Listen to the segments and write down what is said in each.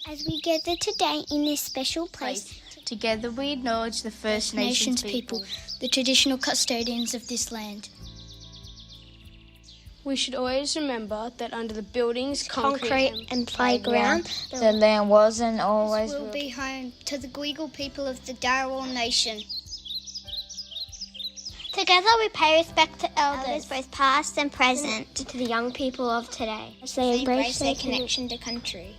As we gather today in this special place, together we acknowledge the First Nations people, the traditional custodians of this land. We should always remember that under the buildings, concrete and playground, the land was and always will be home to the Gweagal people of the Darawal Nation. Together we pay respect to elders, both past and present, to the young people of today, as they embrace their connection to country.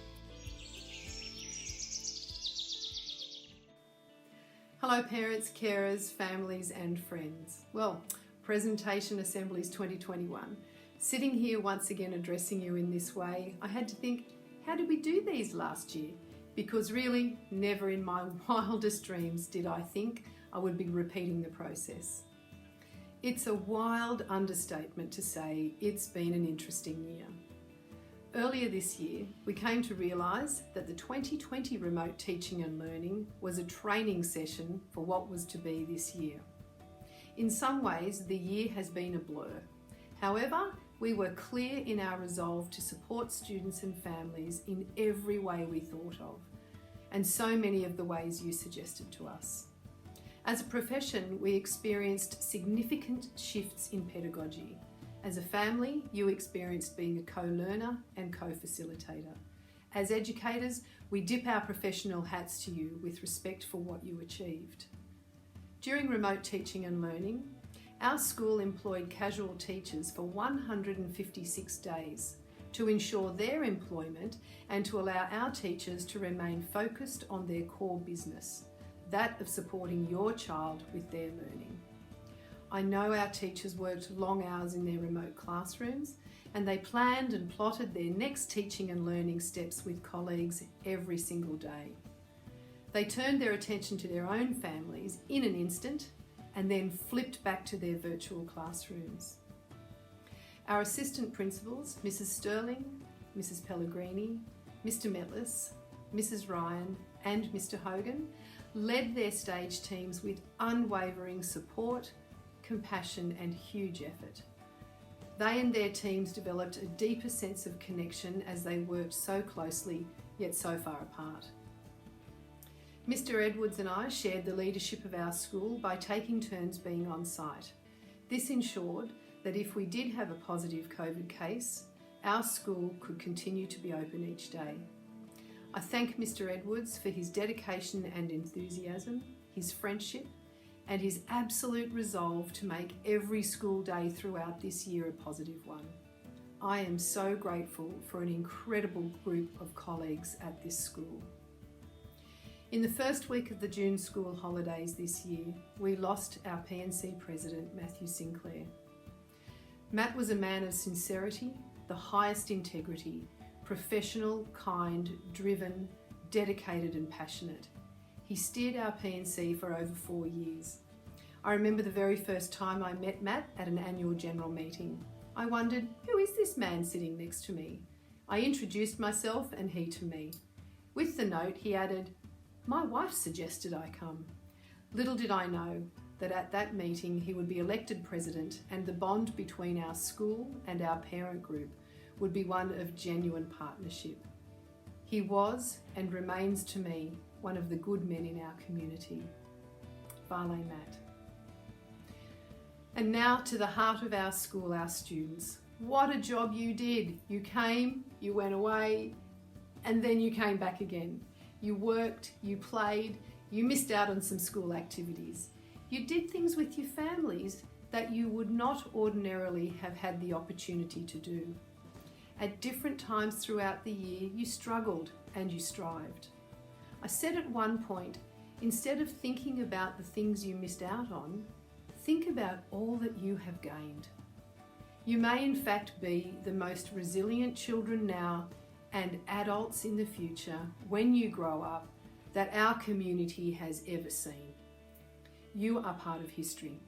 Hello parents, carers, families and friends. Well, Presentation Assemblies 2021. Sitting here once again addressing you in this way, I had to think, how did we do these last year? Because really, never in my wildest dreams did I think I would be repeating the process. It's a wild understatement to say it's been an interesting year. Earlier this year, we came to realise that the 2020 Remote Teaching and Learning was a training session for what was to be this year. In some ways, the year has been a blur. However, we were clear in our resolve to support students and families in every way we thought of, and so many of the ways you suggested to us. As a profession, we experienced significant shifts in pedagogy. As a family, you experienced being a co-learner and co-facilitator. As educators, we dip our professional hats to you with respect for what you achieved. During Remote Teaching and Learning, our school employed casual teachers for 156 days to ensure their employment and to allow our teachers to remain focused on their core business, that of supporting your child with their learning. I know our teachers worked long hours in their remote classrooms and they planned and plotted their next teaching and learning steps with colleagues every single day. They turned their attention to their own families in an instant and then flipped back to their virtual classrooms. Our assistant principals, Mrs. Sterling, Mrs. Pellegrini, Mr. Metlis, Mrs. Ryan and Mr. Hogan led their stage teams with unwavering support, compassion and huge effort. They and their teams developed a deeper sense of connection as they worked so closely yet so far apart. Mr. Edwards and I shared the leadership of our school by taking turns being on site. This ensured that if we did have a positive COVID case, our school could continue to be open each day. I thank Mr. Edwards for his dedication and enthusiasm, his friendship, and his absolute resolve to make every school day throughout this year a positive one. I am so grateful for an incredible group of colleagues at this school. In the first week of the June school holidays this year, we lost our PNC President, Matthew Sinclair. Matt was a man of sincerity, the highest integrity, professional, kind, driven, dedicated and passionate. He steered our PNC for over 4 years. I remember the very first time I met Matt at an annual general meeting. I wondered, who is this man sitting next to me? I introduced myself and he to me. With the note, he added, "My wife suggested I come." Little did I know that at that meeting he would be elected president and the bond between our school and our parent group would be one of genuine partnership. He was and remains to me one of the good men in our community. Vale Matt. And now to the heart of our school, our students. What a job you did. You came, you went away, and then you came back again. You worked, you played, you missed out on some school activities. You did things with your families that you would not ordinarily have had the opportunity to do. At different times throughout the year, you struggled and you strived. I said at one point, instead of thinking about the things you missed out on, think about all that you have gained. You may in fact be the most resilient children now and adults in the future when you grow up that our community has ever seen. You are part of history.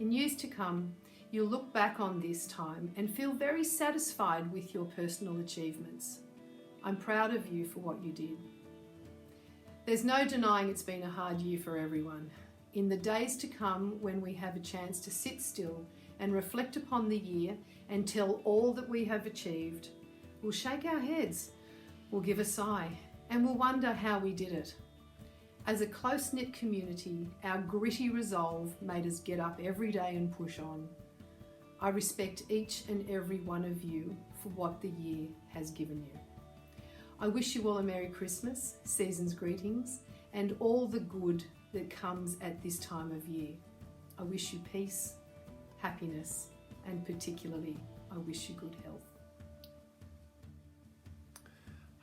In years to come, you'll look back on this time and feel very satisfied with your personal achievements. I'm proud of you for what you did. There's no denying it's been a hard year for everyone. In the days to come, when we have a chance to sit still and reflect upon the year and tell all that we have achieved, we'll shake our heads, we'll give a sigh, and will wonder how we did it. As a close-knit community, our gritty resolve made us get up every day and push on. I respect each and every one of you for what the year has given you. I wish you all a Merry Christmas, season's greetings, and all the good that comes at this time of year. I wish you peace, happiness, and particularly, I wish you good health.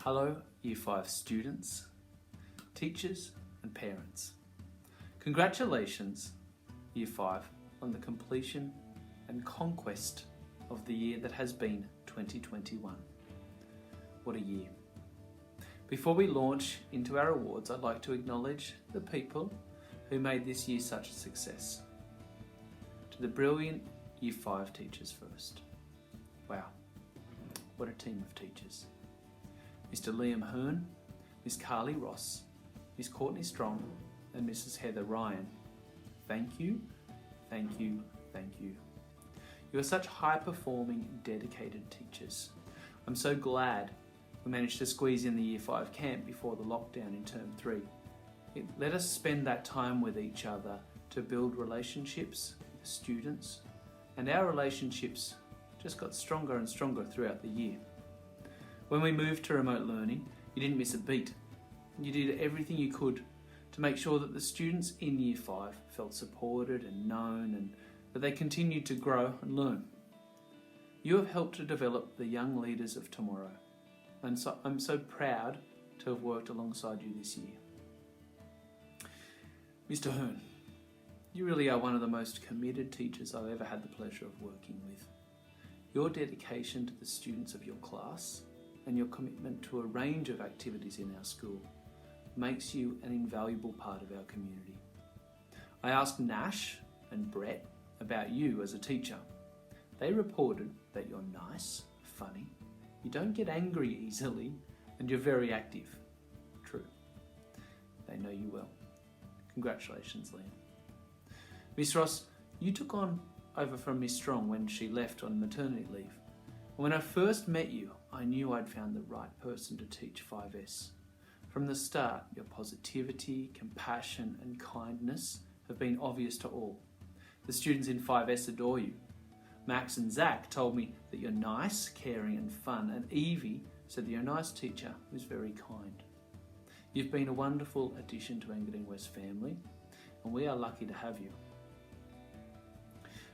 Hello, Year 5 students, teachers and parents. Congratulations, Year 5, on the completion and conquest of the year that has been 2021. What a year. Before we launch into our awards, I'd like to acknowledge the people who made this year such a success. To the brilliant Year 5 teachers first. Wow, what a team of teachers. Mr. Liam Hearn, Miss Carly Ross, Miss Courtney Strong, and Mrs. Heather Ryan. Thank you, thank you, thank you. You are such high-performing, dedicated teachers. I'm so glad we managed to squeeze in the Year 5 camp before the lockdown in Term 3. It let us spend that time with each other to build relationships with students, and our relationships just got stronger and stronger throughout the year. When we moved to remote learning, you didn't miss a beat. You did everything you could to make sure that the students in Year 5 felt supported and known, and that they continued to grow and learn. You have helped to develop the young leaders of tomorrow, and so I'm so proud to have worked alongside you this year. Mr. Hearn, you really are one of the most committed teachers I've ever had the pleasure of working with. Your dedication to the students of your class and your commitment to a range of activities in our school makes you an invaluable part of our community. I asked Nash and Brett about you as a teacher. They reported that you're nice, funny, you don't get angry easily, and you're very active. True. They know you well. Congratulations, Liam. Miss Ross, you took on over from Miss Strong when she left on maternity leave. When I first met you, I knew I'd found the right person to teach 5S. From the start, your positivity, compassion, and kindness have been obvious to all. The students in 5S adore you. Max and Zach told me that you're nice, caring, and fun, and Evie said that you're a nice teacher who's very kind. You've been a wonderful addition to Engadine West family, and we are lucky to have you.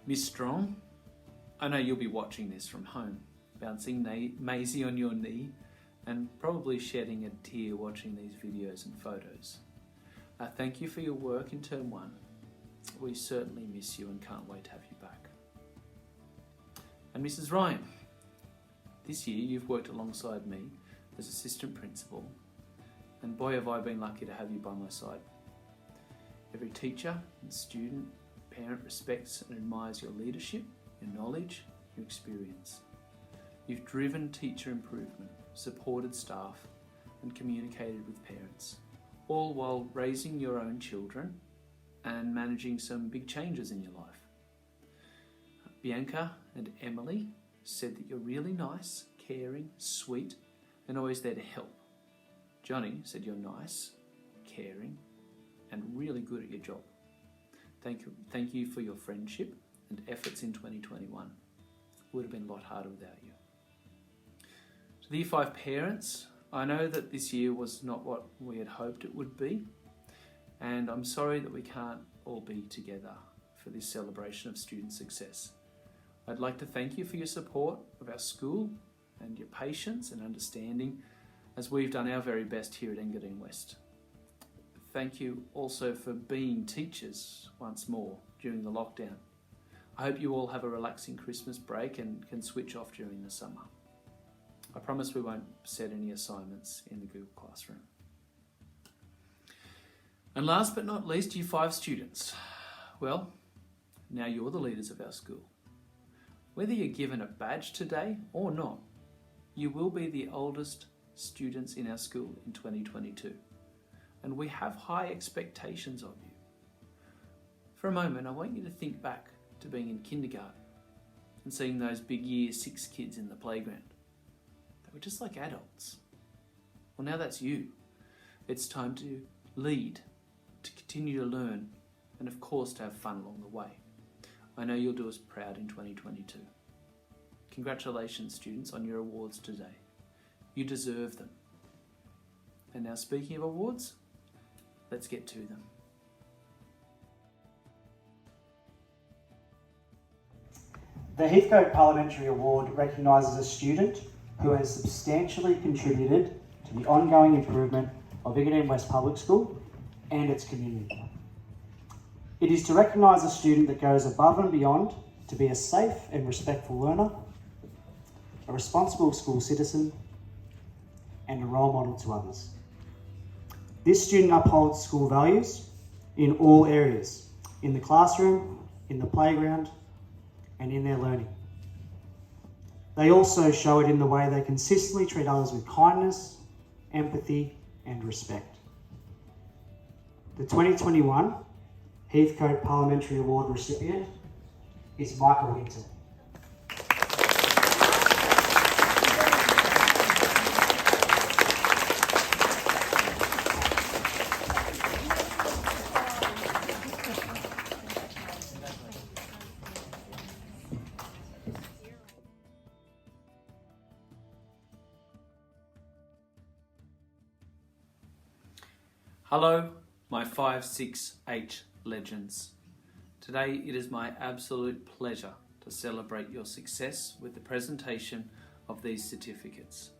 Miss Strong, I know you'll be watching this from home, bouncing Maisie on your knee, and probably shedding a tear watching these videos and photos. Thank you for your work in Term 1. We certainly miss you and can't wait to have you back. And Mrs. Ryan, this year you've worked alongside me as assistant principal, and boy have I been lucky to have you by my side. Every teacher and student, parent respects and admires your leadership, your knowledge, your experience. You've driven teacher improvement, supported staff, and communicated with parents, all while raising your own children and managing some big changes in your life. Bianca and Emily said that you're really nice, caring, sweet, and always there to help. Johnny said you're nice, caring, and really good at your job. Thank you for your friendship and efforts in 2021. It would have been a lot harder without you. To the Year 5 parents, I know that this year was not what we had hoped it would be, and I'm sorry that we can't all be together for this celebration of student success. I'd like to thank you for your support of our school and your patience and understanding as we've done our very best here at Engadine West. Thank you also for being teachers once more during the lockdown. I hope you all have a relaxing Christmas break and can switch off during the summer. I promise we won't set any assignments in the Google Classroom. And last but not least, Year 5 students. Well, now you're the leaders of our school. Whether you're given a badge today or not, you will be the oldest students in our school in 2022. And we have high expectations of you. For a moment, I want you to think back to being in kindergarten and seeing those big Year 6 kids in the playground. They were just like adults. Well, now that's you. It's time to lead, to continue to learn, and of course to have fun along the way. I know you'll do us proud in 2022. Congratulations, students, on your awards today. You deserve them. And now, speaking of awards, let's get to them. The Heathcote Parliamentary Award recognises a student who has substantially contributed to the ongoing improvement of Wigadine West Public School and its community. It is to recognise a student that goes above and beyond to be a safe and respectful learner, a responsible school citizen, and a role model to others. This student upholds school values in all areas, in the classroom, in the playground, and in their learning. They also show it in the way they consistently treat others with kindness, empathy, and respect. The 2021 Heathcote Parliamentary Award recipient is Michael Hinton. Hello, my 5, 6, 8 legends. Today it is my absolute pleasure to celebrate your success with the presentation of these certificates.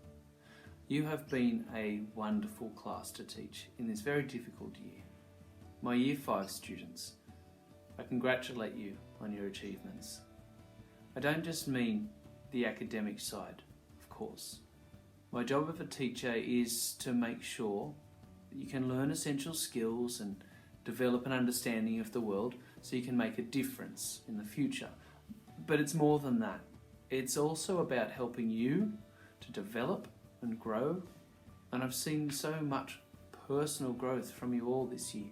You have been a wonderful class to teach in this very difficult year. My Year 5 students, I congratulate you on your achievements. I don't just mean the academic side, of course. My job of a teacher is to make sure that you can learn essential skills and develop an understanding of the world so you can make a difference in the future. But it's more than that. It's also about helping you to develop and grow, and I've seen so much personal growth from you all this year.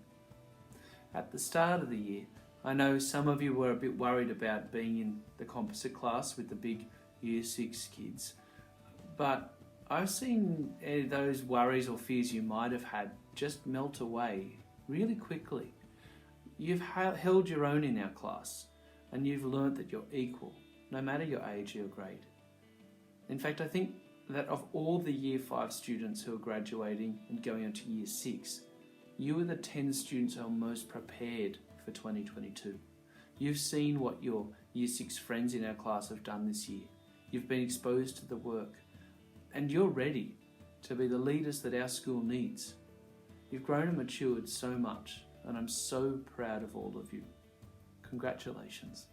At the start of the year, I know some of you were a bit worried about being in the composite class with the big Year 6 kids, but I've seen those worries or fears you might have had just melt away really quickly. You've held your own in our class, and you've learnt that you're equal, no matter your age or your grade. In fact, I think that of all the Year 5 students who are graduating and going on to Year 6, you are the 10 students who are most prepared for 2022. You've seen what your Year 6 friends in our class have done this year. You've been exposed to the work, and you're ready to be the leaders that our school needs. You've grown and matured so much, and I'm so proud of all of you. Congratulations.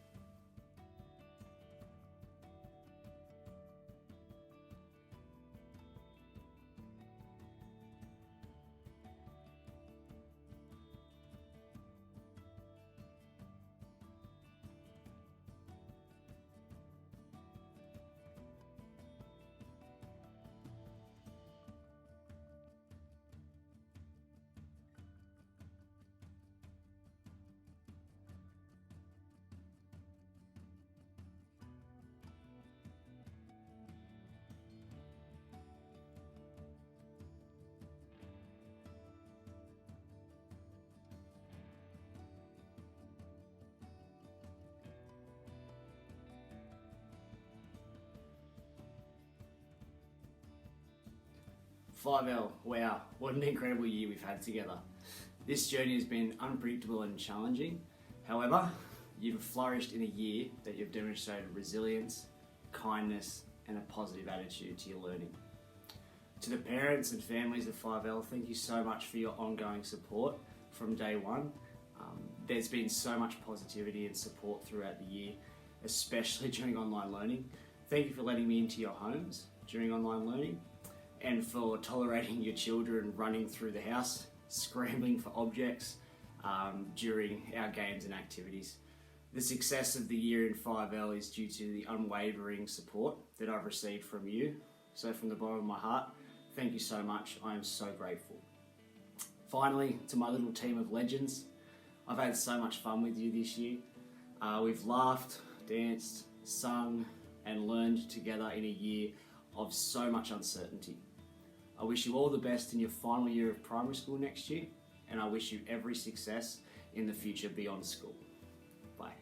FiveL, wow, what an incredible year we've had together. This journey has been unpredictable and challenging. However, you've flourished in a year that you've demonstrated resilience, kindness, and a positive attitude to your learning. To the parents and families of FiveL, thank you so much for your ongoing support from day one. There's been so much positivity and support throughout the year, especially during online learning. Thank you for letting me into your homes during online learning, and for tolerating your children running through the house, scrambling for objects during our games and activities. The success of the year in FiveL is due to the unwavering support that I've received from you. So from the bottom of my heart, thank you so much. I am so grateful. Finally, to my little team of legends, I've had so much fun with you this year. We've laughed, danced, sung, and learned together in a year of so much uncertainty. I wish you all the best in your final year of primary school next year, and I wish you every success in the future beyond school. Bye.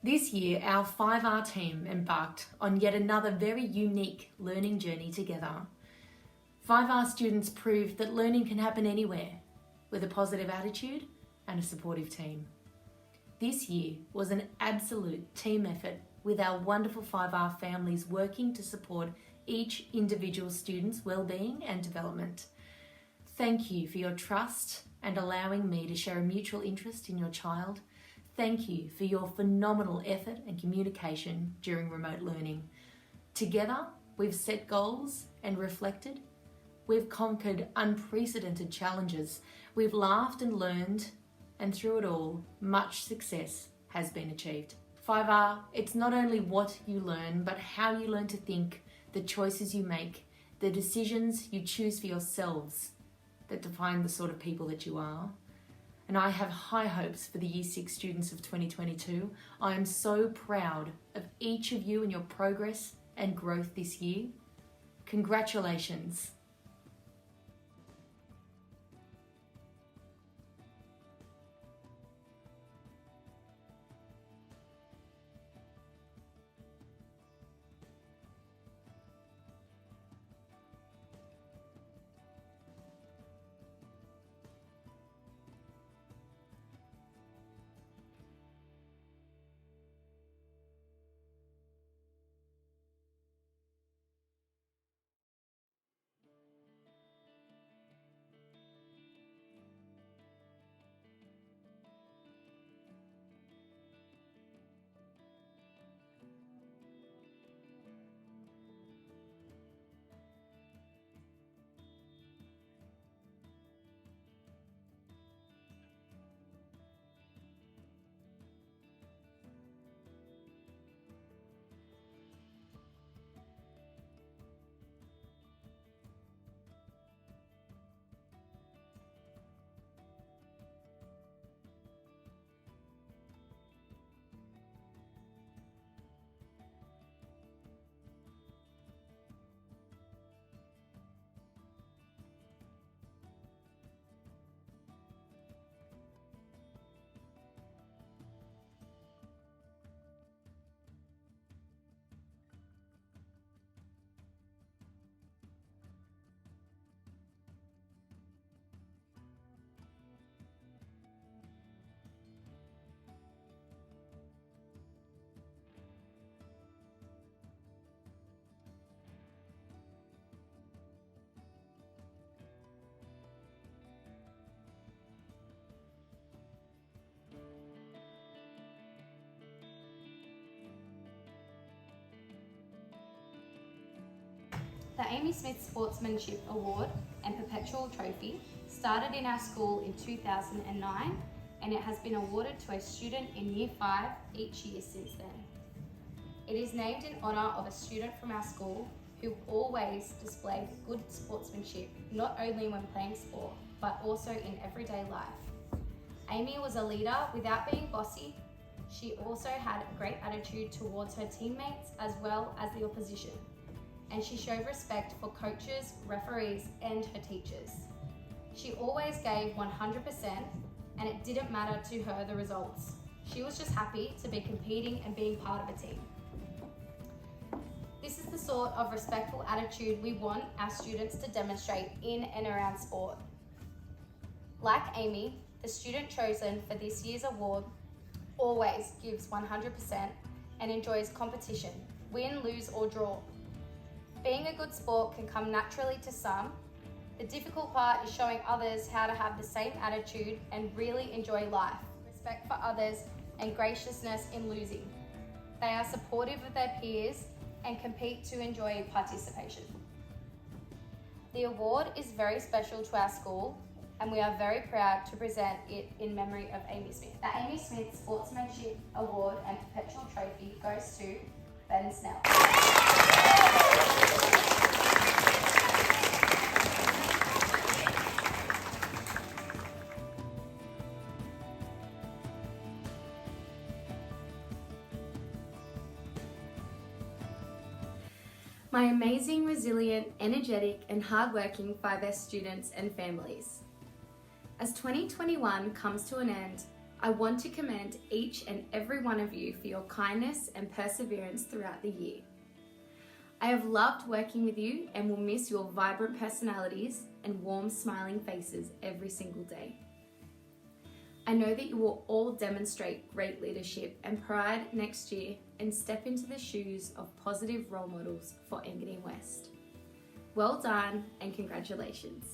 This year, our 5R team embarked on yet another very unique learning journey together. 5R students proved that learning can happen anywhere with a positive attitude and a supportive team. This year was an absolute team effort with our wonderful 5R families working to support each individual student's well-being and development. Thank you for your trust and allowing me to share a mutual interest in your child. Thank you for your phenomenal effort and communication during remote learning. Together, we've set goals and reflected. We've conquered unprecedented challenges. We've laughed and learned, and through it all, much success has been achieved. 5R, it's not only what you learn, but how you learn to think, the choices you make, the decisions you choose for yourselves that define the sort of people that you are. And I have high hopes for the Year 6 students of 2022. I am so proud of each of you and your progress and growth this year. Congratulations. Amy Smith Sportsmanship Award and Perpetual Trophy started in our school in 2009, and it has been awarded to a student in Year 5 each year since then. It is named in honour of a student from our school who always displayed good sportsmanship, not only when playing sport, but also in everyday life. Amy was a leader without being bossy. She also had a great attitude towards her teammates as well as the opposition, and she showed respect for coaches, referees, and her teachers. She always gave 100%, and it didn't matter to her the results. She was just happy to be competing and being part of a team. This is the sort of respectful attitude we want our students to demonstrate in and around sport. Like Amy, the student chosen for this year's award always gives 100% and enjoys competition, win, lose or draw. Being a good sport can come naturally to some. The difficult part is showing others how to have the same attitude and really enjoy life, respect for others and graciousness in losing. They are supportive of their peers and compete to enjoy participation. The award is very special to our school, and we are very proud to present it in memory of Amy Smith. The Amy Smith Sportsmanship Award and Perpetual Trophy goes to Ben Snell. My amazing, resilient, energetic and hardworking 5S students and families. As 2021 comes to an end, I want to commend each and every one of you for your kindness and perseverance throughout the year. I have loved working with you and will miss your vibrant personalities and warm smiling faces every single day. I know that you will all demonstrate great leadership and pride next year and step into the shoes of positive role models for Engadine West. Well done and congratulations.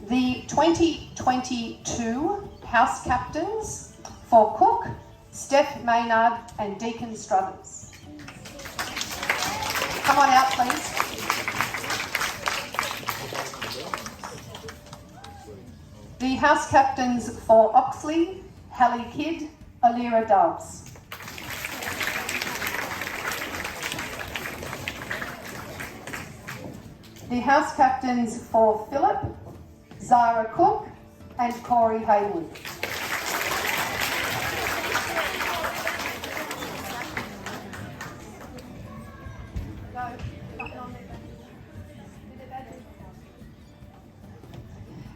The 2022 House Captains for Cook, Steph Maynard and Deacon Struthers. Come on out, please. The House Captains for Oxley, Hallie Kidd, Alira Doves. The House Captains for Phillip, Zara Cook and Corey Haywood.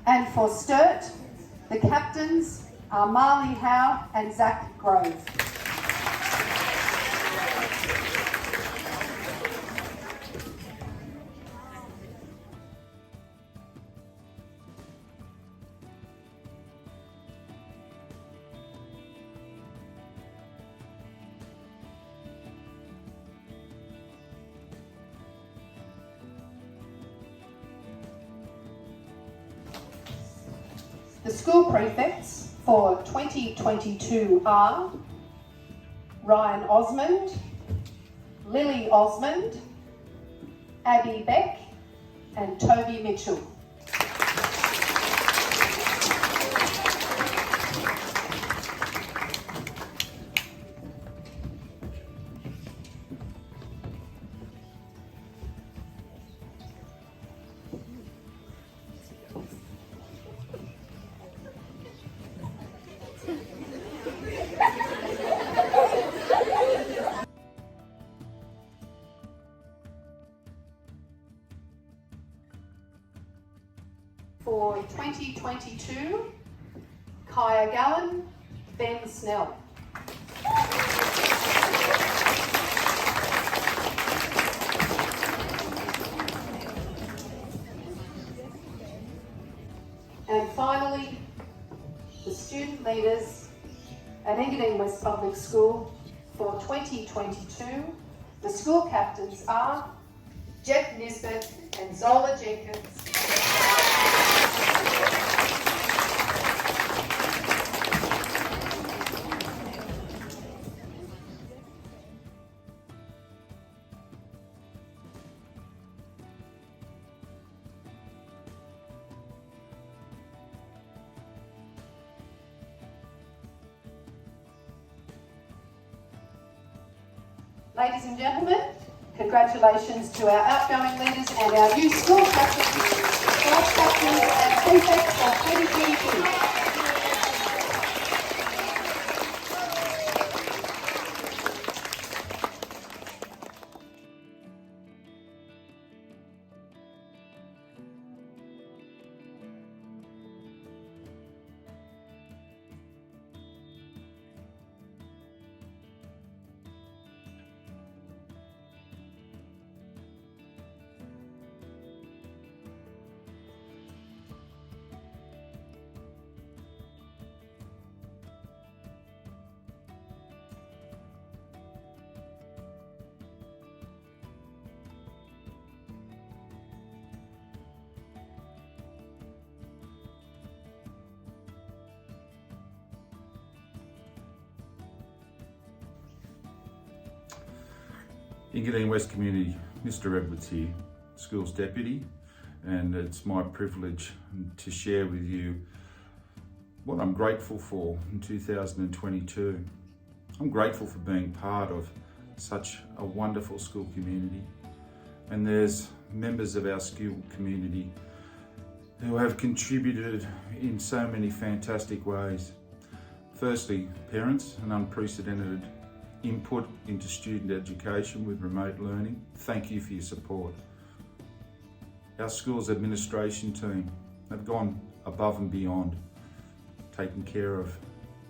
And for Sturt, the captains are Marley Howe and Zach Grove. The school prefects for 2022 are Ryan Osmond, Lily Osmond, Abby Beck and Toby Mitchell. For 2022, Kaya Gallen, Ben Snell. And finally, the student leaders at Engadine West Public School for 2022, the school captains are Jeff Nisbet and Zola Jenkins. Ladies and gentlemen, congratulations to our outgoing leaders and our new school captains, class captains and prefects for 2022. Engadine West Community, Mr. Edwards here, Schools Deputy, and it's my privilege to share with you what I'm grateful for in 2022. I'm grateful for being part of such a wonderful school community, and there's members of our school community who have contributed in so many fantastic ways. Firstly, parents, an unprecedented input into student education with remote learning. Thank you for your support. Our school's administration team have gone above and beyond, taking care of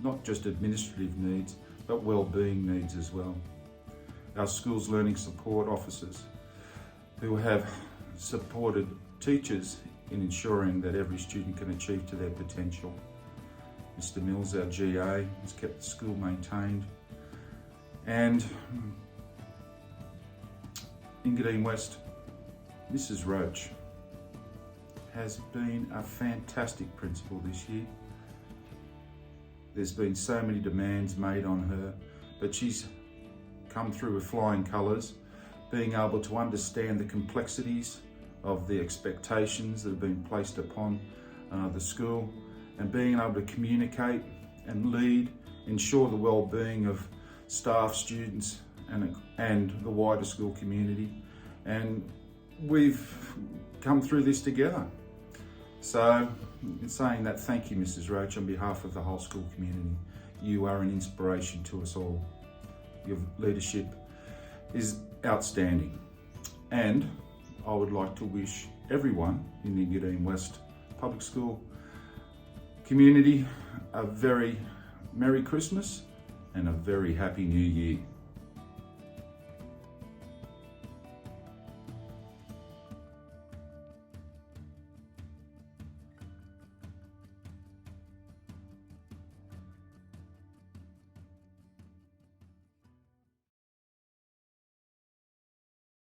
not just administrative needs, but well-being needs as well. Our school's learning support officers who have supported teachers in ensuring that every student can achieve to their potential. Mr. Mills, our GA, has kept the school maintained. And Engadine West, Mrs. Roach has been a fantastic principal this year. There's been so many demands made on her, but she's come through with flying colours, being able to understand the complexities of the expectations that have been placed upon the school, and being able to communicate and lead, ensure the well-being of staff, students and the wider school community. And we've come through this together. So, in saying that, thank you, Mrs. Roach, on behalf of the whole school community. You are an inspiration to us all. Your leadership is outstanding. And I would like to wish everyone in the Engadine West Public School community a very Merry Christmas and a very Happy New Year.